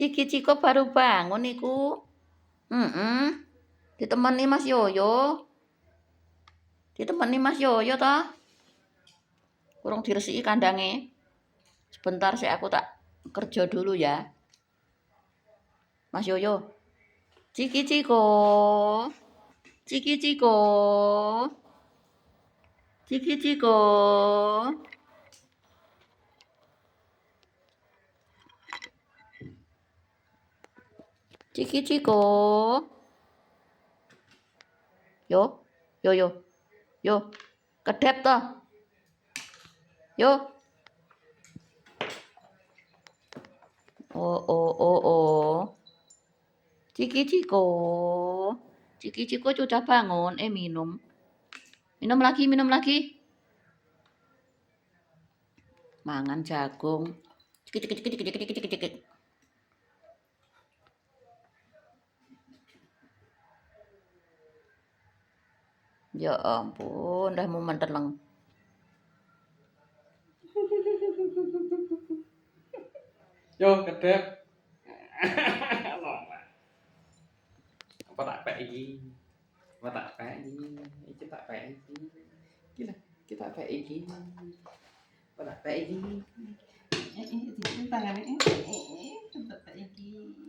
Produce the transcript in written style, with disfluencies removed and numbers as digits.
Iki Ciko baru bangun iku. Ditemani Mas Yoyo. Ditemani Mas Yoyo toh. Kurang diresiki kandange. Sebentar sih aku tak kerja dulu ya. Mas Yoyo. Ciki Ciko. Ciki Ciko. Ciki Ciko. Ciki Ciko. Yo. Yo yo. Yo. Kedep toh. Yo. Oh. Ciki Ciko. Ciki Ciko sudah bangun. Minum. Minum lagi. Mangan jagung. Ciki. Ya ampun, dah mau menteleng. Yo, kedep. Apa tak pek iki? Apa tak pek iki? Iki tak pek iki. Kita pek iki. Apa tak pek iki? Tangannya tak pek iki.